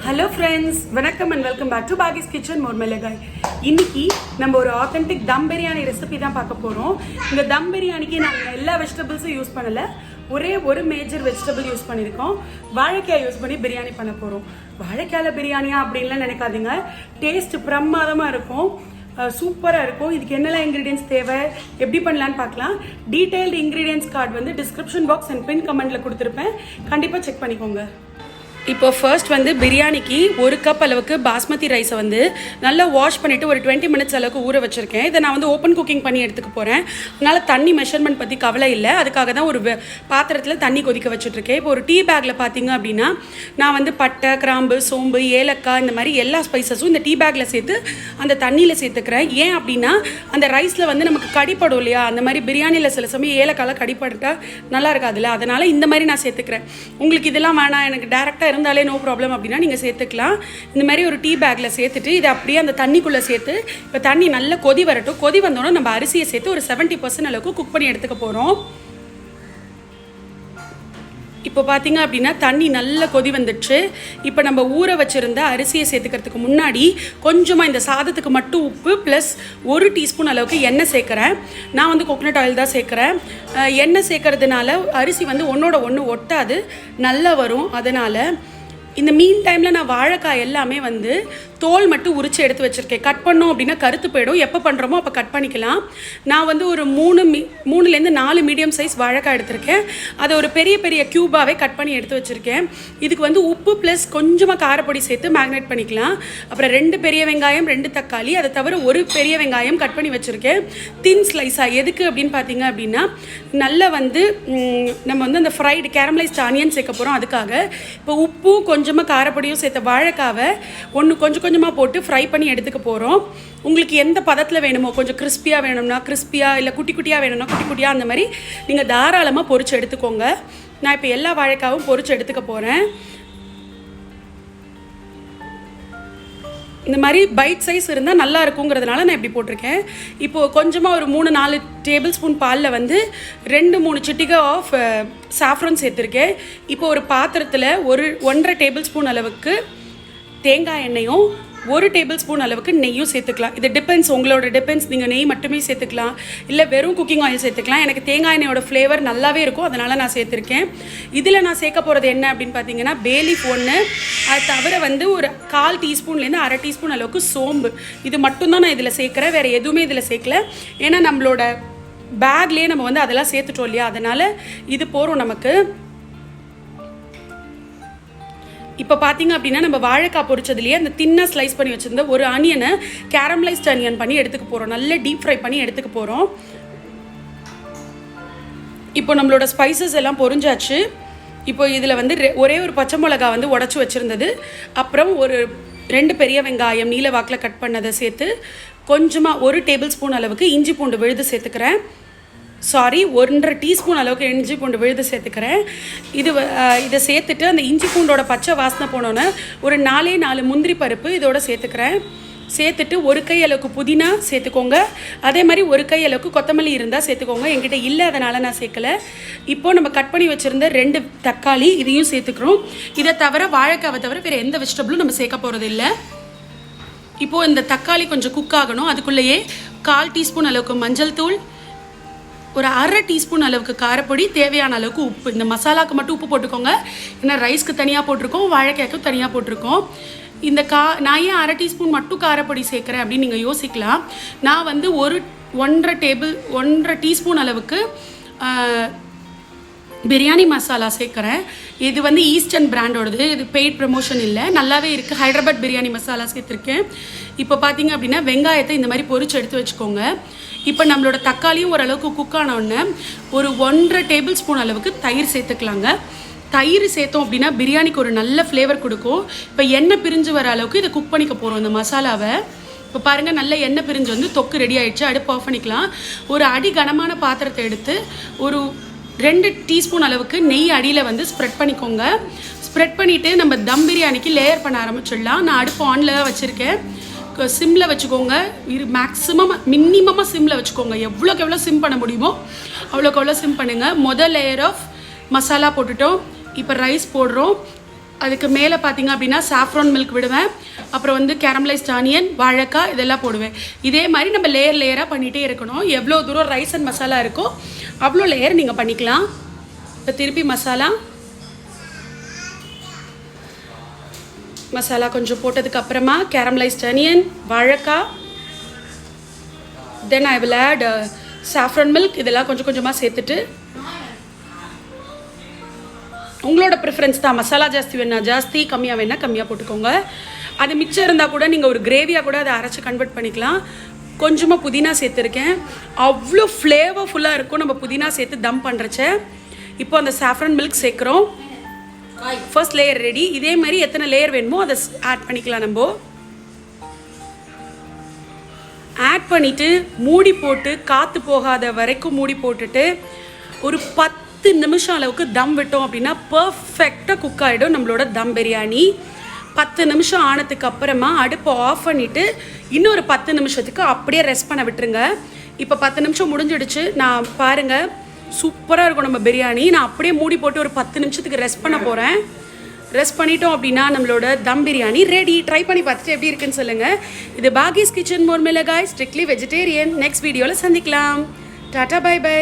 Hello friends, welcome and welcome back to Bagi's Kitchen Mormilagai. இன்னைக்கு நம்ம ஒரு authentic dum biryani recipe தான் பார்க்க போறோம். இந்த dum biryaniக்கு நாங்க எல்லா வெஜிடபிள்ஸும் யூஸ் பண்ணல. ஒரே ஒரு மேஜர் வெஜிடபிள் யூஸ் பண்ணிருக்கோம். வாழைக்காய் யூஸ் பண்ணி பிரியாணி பண்ண போறோம். வாழைக்காயில பிரியாணியா அப்படின்லாம் நினைக்காதீங்க. டேஸ்ட் பிரமாதமா இருக்கும். சூப்பராக இருக்கும். இதுக்கு என்னெல்லாம் இன்க்ரீடியன்ஸ் தேவை, எப்படி பண்ணலான்னு பார்க்கலாம். டீடைல்டு இன்க்ரீடியன்ஸ் கார்டு வந்து டிஸ்கிரிப்ஷன் பாக்ஸ் அண்ட் பின் கமெண்ட்ல கொடுத்துருப்பேன். கண்டிப்பாக செக் பண்ணிக்கோங்க. இப்போ ஃபர்ஸ்ட் வந்து பிரியாணிக்கு 1 கப் அளவுக்கு பாஸ்மதி ரைஸை வந்து நல்லா வாஷ் பண்ணிவிட்டு ஒரு 20 மினிட்ஸ் அளவுக்கு ஊற வச்சுருக்கேன். இதை நான் வந்து ஓப்பன் குக்கிங் பண்ணி எடுத்துக்க போகிறேன். அதனால் தண்ணி மெஷர்மெண்ட் பற்றி கவலை இல்லை. அதுக்காக தான் ஒரு பாத்திரத்தில் தண்ணி கொதிக்க வச்சுட்ருக்கேன். இப்போ ஒரு டீ பேக்கில் பார்த்தீங்க அப்படின்னா நான் வந்து பட்டை, கிராம்பு, சோம்பு, ஏலக்காய் இந்த மாதிரி எல்லா ஸ்பைசஸும் இந்த டீ பேக்கில் சேர்த்து அந்த தண்ணியில் சேர்த்துக்கிறேன். ஏன் அப்படின்னா அந்த ரைஸில் வந்து நமக்கு கடிப்படும் இல்லையா, அந்த மாதிரி பிரியாணியில் சில சமயம் ஏலக்காயில் கடிப்பட்டா நல்லா இருக்காதுல்ல, அதனால் இந்த மாதிரி நான் சேர்த்துக்கிறேன். உங்களுக்கு இதெல்லாம் வேணாம், எனக்கு டேரெக்டாக இருந்தாலே நோ ப்ராப்ளம் அப்படின்னா நீங்கள் சேர்த்துக்கலாம். இந்த மாதிரி ஒரு டீ பேக்கில் சேர்த்துட்டு இதை அப்படியே அந்த தண்ணிக்குள்ளே சேர்த்து இப்போ தண்ணி நல்லா கொதி வரட்டும். கொதி வந்தோன்னா நம்ம அரிசியை சேர்த்து ஒரு 70% அளவுக்கு குக் பண்ணி எடுத்துக்க போகிறோம். இப்போ பார்த்தீங்க அப்படின்னா தண்ணி நல்லா கொதி வந்துடுச்சு. இப்போ நம்ம ஊற வச்சுருந்த அரிசியை சேர்த்துக்கிறதுக்கு முன்னாடி கொஞ்சமாக இந்த சாதத்துக்கு மட்டும் உப்பு ப்ளஸ் 1 டீஸ்பூன் அளவுக்கு எண்ணெய் சேர்க்குறேன். நான் வந்து கோகனட் ஆயில் தான் சேர்க்குறேன். எண்ணெய் சேர்க்கறதுனால அரிசி வந்து ஒன்றோட ஒன்று ஒட்டாது, நல்லா வரும். அதனால் இந்த மீன் டைமில் நான் வாழைக்காய் எல்லாமே வந்து தோல் மட்டும் உரித்து எடுத்து வச்சுருக்கேன். கட் பண்ணோம் அப்படின்னா கருத்து போயிடும். எப்போ பண்ணுறோமோ அப்போ கட் பண்ணிக்கலாம். நான் வந்து ஒரு 3லேருந்து 4 மீடியம் சைஸ் வாழைக்காய் எடுத்திருக்கேன். அதை ஒரு பெரிய பெரிய க்யூபாகவே கட் பண்ணி எடுத்து வச்சுருக்கேன். இதுக்கு வந்து உப்பு ப்ளஸ் கொஞ்சமாக காரப்பொடி சேர்த்து மேக்னேட் பண்ணிக்கலாம். அப்புறம் 2 பெரிய வெங்காயம், 2 தக்காளி, அதை தவிர ஒரு பெரிய வெங்காயம் கட் பண்ணி வச்சுருக்கேன் தின் ஸ்லைஸாக. எதுக்கு அப்படின்னு பார்த்தீங்க அப்படின்னா நல்லா வந்து நம்ம வந்து அந்த ஃப்ரைடு கேரமலைஸ்ட் ஆனியன் சேர்க்க போகிறோம். அதுக்காக இப்போ உப்பு கொஞ்சமாக காரப்பொடியும் சேர்த்த வாழைக்காவை கொஞ்சம் கொஞ்சமாக போட்டு ஃப்ரை பண்ணி எடுத்துக்க போகிறோம். உங்களுக்கு எந்த பதத்தில் வேணுமோ, கொஞ்சம் கிறிஸ்பியாக வேணும்னா கிறிஸ்பியாக, இல்லை குட்டி குட்டியாக வேணும்னா குட்டி குட்டியாக, அந்த மாதிரி நீங்கள் தாராளமாக பொரிச்சு எடுத்துக்கோங்க. நான் இப்போ எல்லா வாழைக்காவும் பொரிச்சு எடுத்துக்க போகிறேன். இந்த மாதிரி பைட் சைஸ் இருந்தால் நல்லா இருக்குங்கிறதுனால நான் இப்படி போட்டிருக்கேன். இப்போது கொஞ்சமாக ஒரு 3-4 டேபிள் ஸ்பூன் பாலில் வந்து 2-3 சிட்டிகை ஆஃப் சாஃப்ரான் சேர்த்துருக்கேன். இப்போ ஒரு பாத்திரத்தில் 1.5 டேபிள் ஸ்பூன் அளவுக்கு தேங்காய் எண்ணெயும் 1 டேபிள் ஸ்பூன் அளவுக்கு நெய்யும் சேர்த்துக்கலாம். இது டிபெண்ட்ஸ், உங்களோட டிபெண்ட்ஸ். நீங்கள் நெய் மட்டுமே சேர்த்துக்கலாம், இல்லை வெறும் குக்கிங் ஆயில் சேர்த்துக்கலாம். எனக்கு தேங்காய் எண்ணெயோட ஃப்ளேவர் நல்லாவே இருக்கும், அதனால் நான் சேர்த்துருக்கேன். இதில் நான் சேர்க்க போகிறது என்ன அப்படின்னு பார்த்தீங்கன்னா பேலீஃப் 1, அது தவிர வந்து ஒரு 1/4 டீஸ்பூன்லேருந்து 1/2 டீஸ்பூன் அளவுக்கு சோம்பு. இது மட்டும்தான் நான் இதில் சேர்க்குறேன், வேறு எதுவுமே இதில் சேர்க்கல. ஏன்னா நம்மளோட பேக்லேயே நம்ம வந்து அதெல்லாம் சேர்த்துட்டோம் இல்லையா, அதனால் இது போகிறோம் நமக்கு. இப்போ பார்த்தீங்க அப்படின்னா நம்ம வாழைக்காய் பொரிச்சதுலேயே அந்த தின்னாக ஸ்லைஸ் பண்ணி வச்சுருந்த ஒரு ஆனியனை கேரமலைஸ்ட் ஆனியன் பண்ணி எடுத்துக்க போகிறோம். நல்லா டீப் ஃப்ரை பண்ணி எடுத்துக்க போகிறோம். இப்போ நம்மளோட ஸ்பைசஸ் எல்லாம் பொரிஞ்சாச்சு. இப்போ இதில் வந்து ஒரே ஒரு பச்சை மிளகாய் வந்து உடச்சி வச்சுருந்தது, அப்புறம் ஒரு 2 பெரிய வெங்காயம் நீல வாக்கில் கட் பண்ணதை சேர்த்து கொஞ்சமாக 1 டேபிள் ஸ்பூன் அளவுக்கு இஞ்சி பூண்டு விழுது சேர்த்துக்கிறேன். 1.5 டீஸ்பூன் அளவுக்கு இஞ்சி பூண்டு விழுது சேர்த்துக்கிறேன். இதை சேர்த்துட்டு அந்த இஞ்சி பூண்டோட பச்சை வாசனை போனோன்னே ஒரு 4 முந்திரி பருப்பு இதோட சேர்த்துக்கிறேன். சேர்த்துட்டு 1 கை அளவுக்கு புதினா சேர்த்துக்கோங்க. அதே மாதிரி 1 கை அளவுக்கு கொத்தமல்லி இருந்தால் சேர்த்துக்கோங்க. என்கிட்ட இல்லை, அதனால் நான் சேர்க்கலை. இப்போது நம்ம கட் பண்ணி வச்சுருந்த 2 தக்காளி இதையும் சேர்த்துக்கிறோம். இதை தவிர வாழைக்காவை தவிர வேறு எந்த வெஜிடபிளும் நம்ம சேர்க்க போகிறது இல்லை. இப்போது இந்த தக்காளி கொஞ்சம் குக் ஆகணும். அதுக்குள்ளேயே 1/4 டீஸ்பூன் அளவுக்கு மஞ்சள் தூள், ஒரு 1/2 டீஸ்பூன் அளவுக்கு காரப்பொடி, தேவையான அளவுக்கு உப்பு. இந்த மசாலாவுக்கு மட்டும் உப்பு போட்டுக்கோங்க, ஏன்னா ரைஸ்க்கு தனியாக போட்டிருக்கோம், வாழைக்காய்க்கும் தனியாக போட்டிருக்கோம். நான் ஏன் 1/2 டீஸ்பூன் மட்டும் காரப்பொடி சேர்க்குறேன் அப்படின்னு நீங்கள் யோசிக்கலாம். நான் வந்து 1.5 டீஸ்பூன் அளவுக்கு பிரியாணி மசாலா சேர்க்குறேன். இது வந்து ஈஸ்டர்ன் பிராண்டோடது, இது பெய்ட் ப்ரமோஷன் இல்லை, நல்லாவே இருக்குது. ஹைதராபாத் பிரியாணி மசாலா சேர்த்துருக்கேன். இப்போ பார்த்தீங்க அப்படின்னா வெங்காயத்தை இந்த மாதிரி பொரிச்சு எடுத்து வச்சுக்கோங்க. இப்போ நம்மளோட தக்காளியும் ஓரளவுக்கு குக் ஆனோடனே ஒரு 1.5 டேபிள் ஸ்பூன் அளவுக்கு தயிர் சேர்த்துக்கலாங்க. தயிர் சேர்த்தோம் அப்படின்னா பிரியாணிக்கு ஒரு நல்ல ஃப்ளேவர் கொடுக்கும். இப்போ எண்ணெய் பிரிஞ்சு வர அளவுக்கு இதை குக் பண்ணிக்க போகிறோம் இந்த மசாலாவை. இப்போ பாருங்கள், நல்ல எண்ணெய் பிரிஞ்சு வந்து தொக்கு ரெடி ஆகிடுச்சு. அடுப்பு ஆஃப் பண்ணிக்கலாம். ஒரு அடி கனமான பாத்திரத்தை எடுத்து ஒரு 2 டீஸ்பூன் அளவுக்கு நெய் அடியில் வந்து ஸ்ப்ரெட் பண்ணிக்கோங்க. ஸ்ப்ரெட் பண்ணிவிட்டு நம்ம தம் பிரியாணிக்கு லேயர் பண்ண ஆரம்பிச்சிடலாம். நான் அடுப்பு ஆனில் தான் வச்சுருக்கேன். சிம்மில் வச்சுக்கோங்க. மேக்ஸிமம் மினிமமாக சிம்மில் வச்சுக்கோங்க. எவ்வளோக்கு எவ்வளோ சிம் பண்ண முடியுமோ அவ்வளோக்கு எவ்வளோ சிம் பண்ணுங்கள். முதல் லேயர் ஆஃப் மசாலா போட்டுட்டோம். இப்போ ரைஸ் போடுறோம். அதுக்கு மேலே பார்த்தீங்க அப்படின்னா சாஃப்ரான் மில்க் விடுவேன். அப்புறம் வந்து கேரமலைஸ்ட் ஆனியன், வாழைக்காய் இதெல்லாம் போடுவேன். இதே மாதிரி நம்ம லேயராக பண்ணிகிட்டே இருக்கணும். எவ்வளோ தூரம் ரைஸ் அண்ட் மசாலா இருக்கோ அவ்வளோ லேயர் நீங்கள் பண்ணிக்கலாம். இப்போ திருப்பி மசாலா கொஞ்சம் போட்டதுக்கு அப்புறமா கேரமலைஸ்ட் ஆனியன், வாழைக்காய், then I will add saffron milk. இதெல்லாம் கொஞ்சம் கொஞ்சமாக சேர்த்துட்டு உங்களோட ப்ரிஃபரன்ஸ் தான். மசாலா ஜாஸ்தி வேணா ஜாஸ்தி, கம்மியாக வேணா கம்மியாக போட்டுக்கோங்க. அது மிச்சம் இருந்தால் கூட நீங்கள் ஒரு கிரேவியாக கூட அதை அரைச்சி கன்வெர்ட் பண்ணிக்கலாம். கொஞ்சமாக புதினா சேர்த்துருக்கேன். அவ்வளோ ஃப்ளேவர்ஃபுல்லாக இருக்கும் நம்ம புதினா சேர்த்து தம் பண்ணுறச்ச. இப்போ அந்த சாஃப்ரான் மில்க் சேர்க்குறோம். First layer ready. இதே மாதிரி எத்தனை லேயர் வேணுமோ அதை ஆட் பண்ணிக்கலாம். நம்ம ஆட் பண்ணிவிட்டு மூடி போட்டு காற்று போகாத வரைக்கும் மூடி போட்டுட்டு ஒரு 10 நிமிஷம் அளவுக்கு தம் விட்டோம் அப்படின்னா பர்ஃபெக்டாக குக் ஆகிடும் நம்மளோட தம் பிரியாணி. 10 நிமிஷம் ஆனதுக்கு அப்புறமா அடுப்பை ஆஃப் பண்ணிவிட்டு இன்னொரு 10 நிமிஷத்துக்கு அப்படியே ரெஸ்ட் பண்ண விட்டுருங்க. இப்போ 10 நிமிஷம் முடிஞ்சிடுச்சு. நான் பாருங்கள், சூப்பராக இருக்கும் நம்ம பிரியாணி. நான் அப்படியே மூடி போட்டு ஒரு 10 நிமிஷத்துக்கு ரெஸ்ட் பண்ண போகிறேன். ரெஸ்ட் பண்ணிட்டோம் அப்படின்னா நம்மளோட தம் பிரியாணி ரெடி. ட்ரை பண்ணி பார்த்துட்டு எப்படி இருக்குன்னு சொல்லுங்கள். இது பாகிஸ் கிச்சன் மோர்மிளகாய், ஸ்ட்ரிக்ட்லி வெஜிடேரியன். நெக்ஸ்ட் வீடியோவில் சந்திக்கலாம். டாட்டா, பை பை.